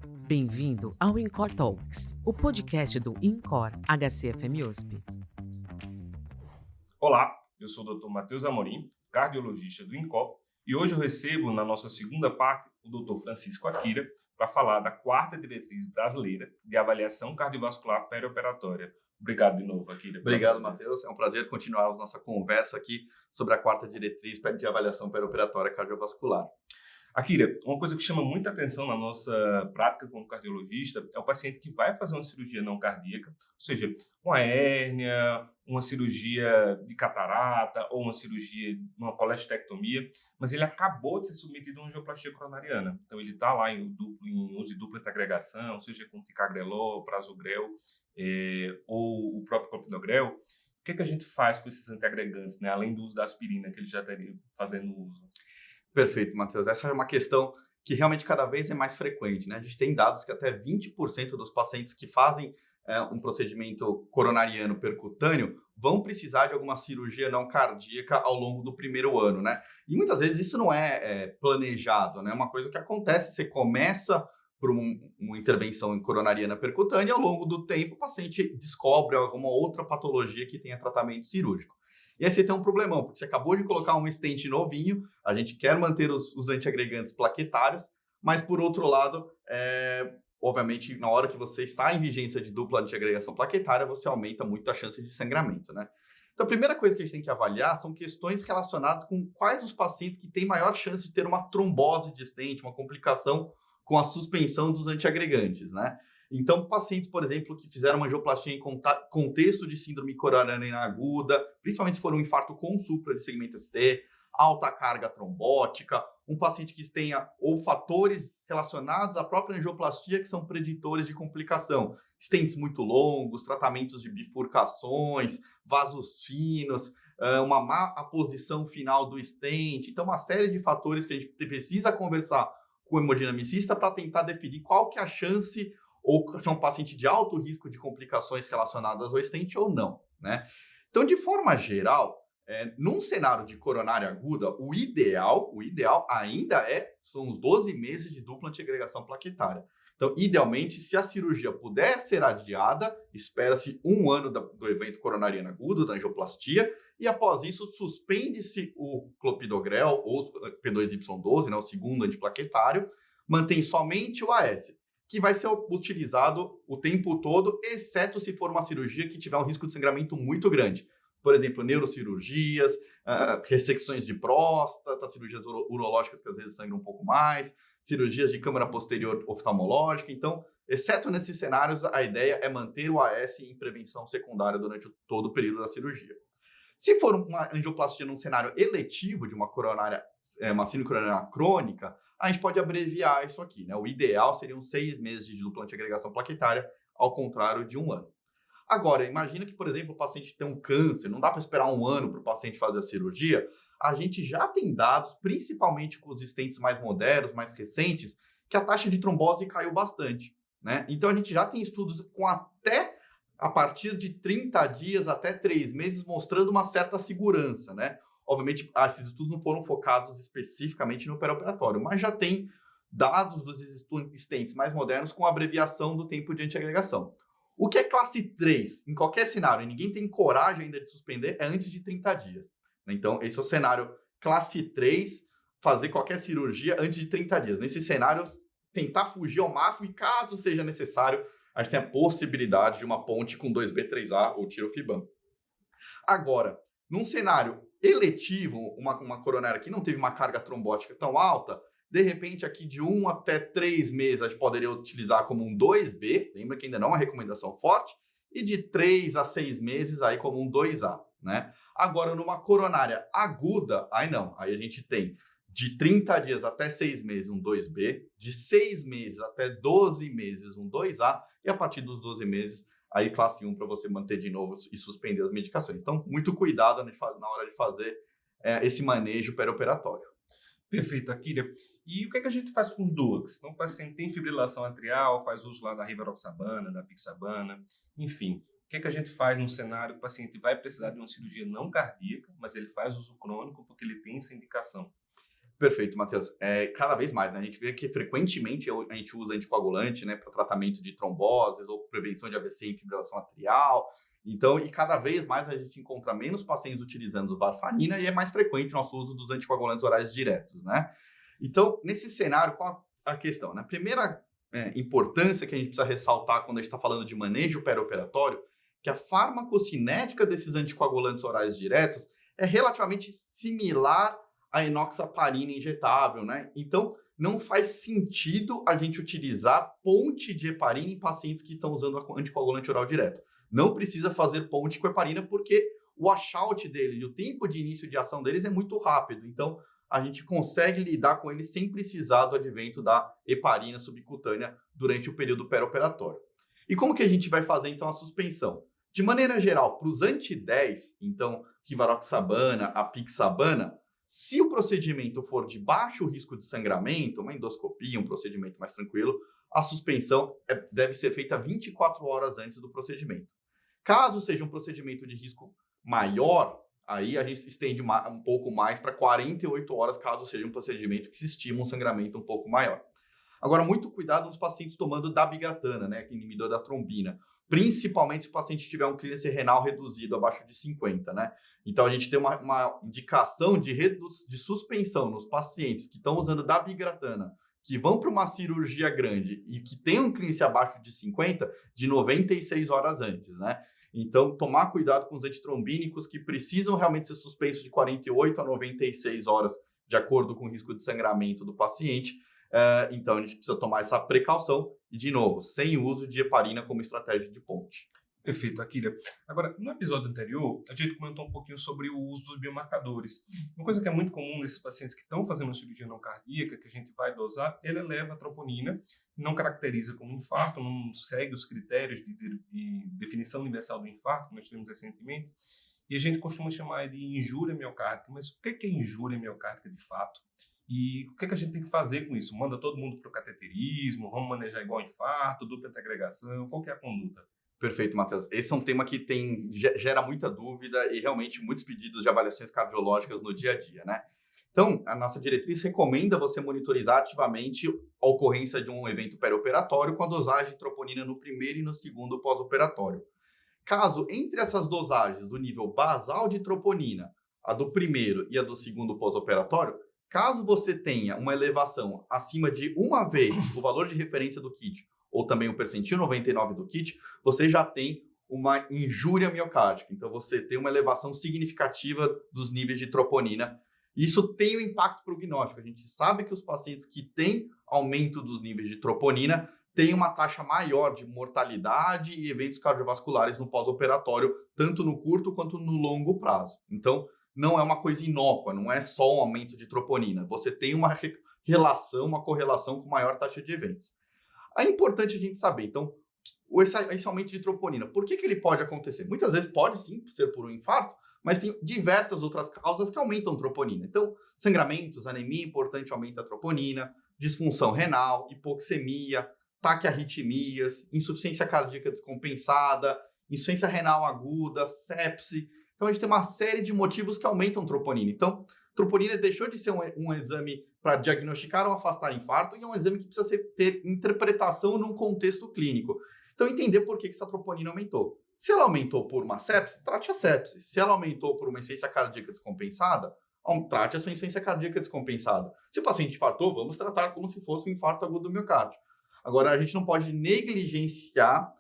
Bem-vindo ao InCor Talks, o podcast do InCor HCFM USP. Olá, eu sou o Dr. Matheus Amorim, cardiologista do InCor, e hoje eu recebo, na nossa segunda parte, o Dr. Francisco Akira, para falar da quarta diretriz brasileira de avaliação cardiovascular perioperatória. Obrigado de novo, Akira. Obrigado, Matheus. É um prazer continuar a nossa conversa aqui sobre a quarta diretriz de avaliação perioperatória cardiovascular. Akira, uma coisa que chama muita atenção na nossa prática como cardiologista é o paciente que vai fazer uma cirurgia não cardíaca, ou seja, uma hérnia, uma cirurgia de catarata ou uma cirurgia, uma colestectomia, mas ele acabou de ser submetido a uma angioplastia coronariana. Então ele está lá em uso de dupla antiagregação, seja com ticagrelor, prasugrel ou o próprio clopidogrel. O que a gente faz com esses antiagregantes, né, além do uso da aspirina que ele já estaria fazendo uso? Perfeito, Matheus. Essa é uma questão que realmente cada vez é mais frequente, né? A gente tem dados que até 20% dos pacientes que fazem um procedimento coronariano percutâneo vão precisar de alguma cirurgia não cardíaca ao longo do primeiro ano, né? E muitas vezes isso não é planejado, né? É uma coisa que acontece, você começa por uma intervenção coronariana percutânea e ao longo do tempo o paciente descobre alguma outra patologia que tenha tratamento cirúrgico. E aí você tem um problemão, porque você acabou de colocar um stent novinho, a gente quer manter os antiagregantes plaquetários, mas por outro lado, obviamente, na hora que você está em vigência de dupla antiagregação plaquetária, você aumenta muito a chance de sangramento, né? Então, a primeira coisa que a gente tem que avaliar são questões relacionadas com quais os pacientes que têm maior chance de ter uma trombose de stent, uma complicação com a suspensão dos antiagregantes, né? Então, pacientes, por exemplo, que fizeram uma angioplastia em contexto de síndrome coronariana aguda, principalmente se for um infarto com supra de segmento ST, alta carga trombótica, um paciente que tenha ou fatores relacionados à própria angioplastia que são preditores de complicação, stents muito longos, tratamentos de bifurcações, vasos finos, uma má aposição final do stent. Então, uma série de fatores que a gente precisa conversar com o hemodinamicista para tentar definir qual que é a chance ou se é um paciente de alto risco de complicações relacionadas ao stent ou não, né? Então, de forma geral, num cenário de coronária aguda, o ideal ainda são os 12 meses de dupla antiagregação plaquetária. Então, idealmente, se a cirurgia puder ser adiada, espera-se 1 ano do evento coronariano agudo, da angioplastia, e após isso, suspende-se o clopidogrel ou P2Y12, né, o segundo antiplaquetário, mantém somente o AS, que vai ser utilizado o tempo todo, exceto se for uma cirurgia que tiver um risco de sangramento muito grande. Por exemplo, neurocirurgias, ressecções de próstata, cirurgias urológicas que às vezes sangram um pouco mais, cirurgias de câmara posterior oftalmológica. Então, exceto nesses cenários, a ideia é manter o AS em prevenção secundária durante todo o período da cirurgia. Se for uma angioplastia num cenário eletivo de uma síndrome coronariana crônica, a gente pode abreviar isso aqui, né? O ideal seriam 6 meses de dupla antiagregação plaquetária, ao contrário de 1 ano. Agora, imagina que, por exemplo, o paciente tem um câncer, não dá para esperar 1 ano para o paciente fazer a cirurgia. A gente já tem dados, principalmente com os stents mais modernos, mais recentes, que a taxa de trombose caiu bastante, né? Então, a gente já tem estudos com até a partir de 30 dias até 3 meses, mostrando uma certa segurança, né? Obviamente, esses estudos não foram focados especificamente no perioperatório, mas já tem dados dos stents mais modernos com abreviação do tempo de antiagregação. O que é classe 3, em qualquer cenário, e ninguém tem coragem ainda de suspender, é antes de 30 dias. Então, esse é o cenário classe 3, fazer qualquer cirurgia antes de 30 dias. Nesse cenário, tentar fugir ao máximo e, caso seja necessário, a gente tem a possibilidade de uma ponte com 2B3A ou tirofibam. Agora, num cenário eletivo, uma coronária que não teve uma carga trombótica tão alta, de repente, aqui de 1 até 3 meses, a gente poderia utilizar como um 2B, lembra que ainda não é uma recomendação forte, e de 3 a 6 meses aí como um 2A, né? Agora, numa coronária aguda, aí não, aí a gente tem de 30 dias até 6 meses um 2B, de 6 meses até 12 meses um 2A, e a partir dos 12 meses, aí classe 1 para você manter de novo e suspender as medicações. Então, muito cuidado na hora de fazer esse manejo perioperatório. Perfeito, Akira. E o que a gente faz com os DUACs? Então, o paciente tem fibrilação atrial, faz uso lá da rivaroxabana, da pixabana, enfim. O que a gente faz num cenário que o paciente vai precisar de uma cirurgia não cardíaca, mas ele faz uso crônico porque ele tem essa indicação? Perfeito, Matheus. Cada vez mais, né? A gente vê que frequentemente a gente usa anticoagulante, né, para tratamento de tromboses ou prevenção de AVC e fibrilação atrial. Então, e cada vez mais a gente encontra menos pacientes utilizando varfarina e é mais frequente o nosso uso dos anticoagulantes orais diretos, né? Então, nesse cenário, qual a questão? A primeira importância que a gente precisa ressaltar quando a gente está falando de manejo perioperatório, que a farmacocinética desses anticoagulantes orais diretos é relativamente similar à enoxaparina injetável, né? Então, não faz sentido a gente utilizar ponte de heparina em pacientes que estão usando anticoagulante oral direto. Não precisa fazer ponte com heparina porque o washout deles e o tempo de início de ação deles é muito rápido. Então, a gente consegue lidar com eles sem precisar do advento da heparina subcutânea durante o período perioperatório. E como que a gente vai fazer, então, a suspensão? De maneira geral, para os anti-10, então, rivaroxabana, apixabana, se o procedimento for de baixo risco de sangramento, uma endoscopia, um procedimento mais tranquilo, a suspensão deve ser feita 24 horas antes do procedimento. Caso seja um procedimento de risco maior, aí a gente estende um pouco mais para 48 horas, caso seja um procedimento que se estima um sangramento um pouco maior. Agora, muito cuidado nos pacientes tomando dabigatana, né, inibidor da trombina, principalmente se o paciente tiver um clearance renal reduzido abaixo de 50, né? Então, a gente tem uma indicação de suspensão nos pacientes que estão usando dabigatana, que vão para uma cirurgia grande e que tem um clearance abaixo de 50, de 96 horas antes, né? Então, tomar cuidado com os antitrombínicos que precisam realmente ser suspensos de 48 a 96 horas, de acordo com o risco de sangramento do paciente. Então, a gente precisa tomar essa precaução e, de novo, sem uso de heparina como estratégia de ponte. Perfeito, Akira. Agora, no episódio anterior, a gente comentou um pouquinho sobre o uso dos biomarcadores. Uma coisa que é muito comum nesses pacientes que estão fazendo uma cirurgia não cardíaca, que a gente vai dosar, ele eleva a troponina, não caracteriza como infarto, não segue os critérios de definição universal do infarto, que nós tivemos recentemente, e a gente costuma chamar de injúria miocárdica. Mas o que é injúria miocárdica de fato? E o que a gente tem que fazer com isso? Manda todo mundo para o cateterismo? Vamos manejar igual infarto, dupla antiagregação? Qual que é a conduta? Perfeito, Matheus. Esse é um tema que gera muita dúvida e realmente muitos pedidos de avaliações cardiológicas no dia a dia, né? Então, a nossa diretriz recomenda você monitorizar ativamente a ocorrência de um evento perioperatório com a dosagem de troponina no primeiro e no segundo pós-operatório. Caso entre essas dosagens do nível basal de troponina, a do primeiro e a do segundo pós-operatório, caso você tenha uma elevação acima de uma vez o valor de referência do kit, ou também o percentil 99 do kit, você já tem uma injúria miocárdica. Então, você tem uma elevação significativa dos níveis de troponina. Isso tem um impacto prognóstico. A gente sabe que os pacientes que têm aumento dos níveis de troponina têm uma taxa maior de mortalidade e eventos cardiovasculares no pós-operatório, tanto no curto quanto no longo prazo. Então, não é uma coisa inócua, não é só um aumento de troponina. Você tem uma relação, uma correlação com maior taxa de eventos. É importante a gente saber, então, esse aumento de troponina, por que ele pode acontecer? Muitas vezes pode sim ser por um infarto, mas tem diversas outras causas que aumentam a troponina. Então, sangramentos, anemia importante aumenta a troponina, disfunção renal, hipoxemia, taquiarritmias, insuficiência cardíaca descompensada, insuficiência renal aguda, sepse. Então, a gente tem uma série de motivos que aumentam a troponina. Então, troponina deixou de ser um exame para diagnosticar ou afastar infarto e é um exame que precisa ter interpretação num contexto clínico. Então, entender por que essa troponina aumentou. Se ela aumentou por uma sepse, trate a sepse. Se ela aumentou por uma insuficiência cardíaca descompensada, trate a sua insuficiência cardíaca descompensada. Se o paciente infartou, vamos tratar como se fosse um infarto agudo do miocárdio. Agora, a gente não pode negligenciar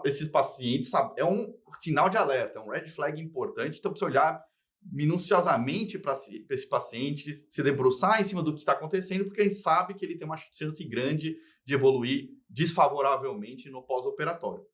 esses pacientes, sabe? É um sinal de alerta, é um red flag importante, então precisa olhar minuciosamente para esse paciente, se debruçar em cima do que está acontecendo, porque a gente sabe que ele tem uma chance grande de evoluir desfavoravelmente no pós-operatório.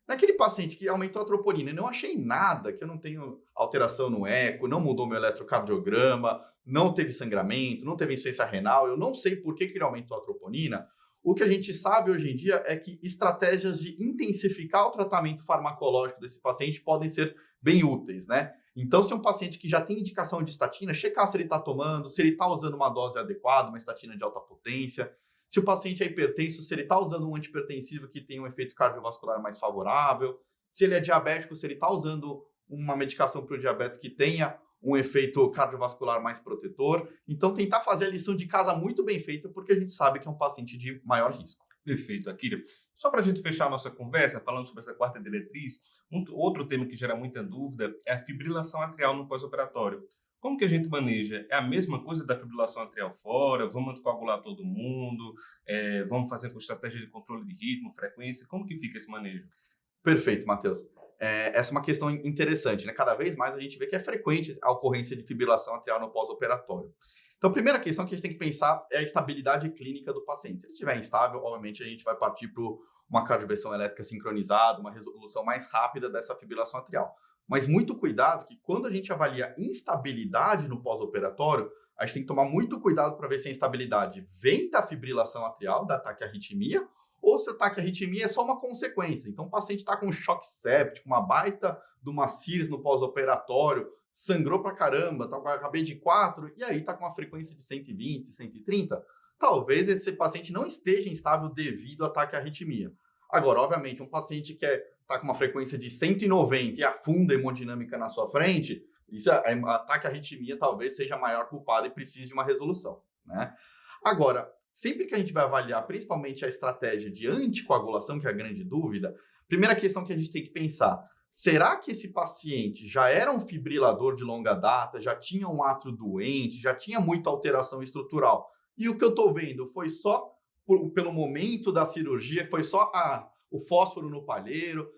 Naquele paciente que aumentou a troponina, eu não achei nada, que eu não tenho alteração no eco, não mudou meu eletrocardiograma, não teve sangramento, não teve insuficiência renal, eu não sei por que ele aumentou a troponina. O que a gente sabe hoje em dia é que estratégias de intensificar o tratamento farmacológico desse paciente podem ser bem úteis, né? Então, se é um paciente que já tem indicação de estatina, checar se ele está tomando, se ele está usando uma dose adequada, uma estatina de alta potência. Se o paciente é hipertenso, se ele está usando um antihipertensivo que tem um efeito cardiovascular mais favorável. Se ele é diabético, se ele está usando uma medicação para o diabetes que tenha um efeito cardiovascular mais protetor. Então, tentar fazer a lição de casa muito bem feita, porque a gente sabe que é um paciente de maior risco. Perfeito, Akira. Só para a gente fechar a nossa conversa, falando sobre essa quarta diretriz, outro tema que gera muita dúvida é a fibrilação atrial no pós-operatório. Como que a gente maneja? É a mesma coisa da fibrilação atrial fora? Vamos anticoagular todo mundo? Vamos fazer com estratégia de controle de ritmo, frequência? Como que fica esse manejo? Perfeito, Matheus. Essa é uma questão interessante, né? Cada vez mais a gente vê que é frequente a ocorrência de fibrilação atrial no pós-operatório. Então, a primeira questão que a gente tem que pensar é a estabilidade clínica do paciente. Se ele estiver instável, obviamente, a gente vai partir para uma cardioversão elétrica sincronizada, uma resolução mais rápida dessa fibrilação atrial. Mas muito cuidado que quando a gente avalia instabilidade no pós-operatório, a gente tem que tomar muito cuidado para ver se a instabilidade vem da fibrilação atrial, da taquiarritmia, ou se a taquiarritmia é só uma consequência. Então, o paciente está com um choque séptico, uma baita de uma CIRS no pós-operatório, sangrou pra caramba, tá com a KB de 4, e aí tá com uma frequência de 120, 130, talvez esse paciente não esteja instável devido a taquiarritmia. Agora, obviamente, um paciente que tá com uma frequência de 190 e afunda a hemodinâmica na sua frente, isso, a taquiarritmia talvez seja a maior culpada e precise de uma resolução, né? Agora, sempre que a gente vai avaliar principalmente a estratégia de anticoagulação, que é a grande dúvida, primeira questão que a gente tem que pensar: será que esse paciente já era um fibrilador de longa data, já tinha um átrio doente, já tinha muita alteração estrutural? E o que eu estou vendo foi só pelo momento da cirurgia, foi só o fósforo no palheiro,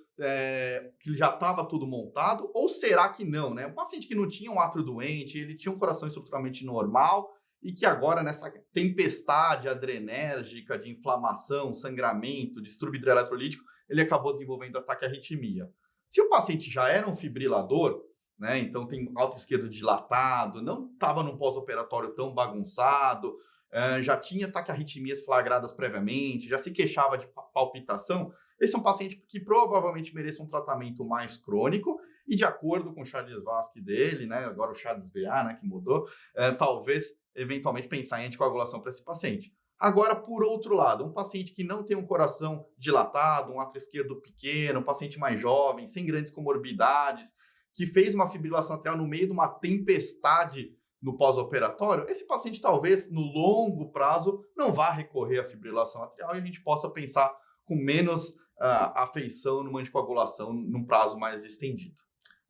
que já estava tudo montado? Ou será que não, né? Um paciente que não tinha um átrio doente, ele tinha um coração estruturalmente normal e que agora, nessa tempestade adrenérgica de inflamação, sangramento, distúrbio hidroeletrolítico, ele acabou desenvolvendo ataque à arritmia. Se o paciente já era um fibrilador, né, então tem alto esquerdo dilatado, não estava num pós-operatório tão bagunçado, já tinha taquiarritmias flagradas previamente, já se queixava de palpitação, esse é um paciente que provavelmente merece um tratamento mais crônico e, de acordo com o Charles-Vasque dele, né, agora o Charles-VA, né, que mudou, talvez eventualmente pensar em anticoagulação para esse paciente. Agora, por outro lado, um paciente que não tem um coração dilatado, um átrio esquerdo pequeno, um paciente mais jovem, sem grandes comorbidades, que fez uma fibrilação atrial no meio de uma tempestade no pós-operatório, esse paciente talvez, no longo prazo, não vá recorrer à fibrilação atrial e a gente possa pensar com menos afeição numa anticoagulação num prazo mais estendido.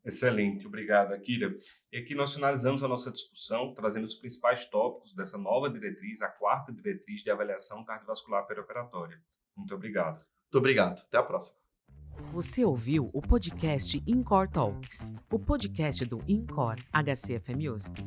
Excelente, obrigado, Akira. E aqui nós finalizamos a nossa discussão, trazendo os principais tópicos dessa nova diretriz, a quarta diretriz de avaliação cardiovascular perioperatória. Muito obrigado. Muito obrigado. Até a próxima. Você ouviu o podcast InCor Talks, o podcast do InCor HCFM USP.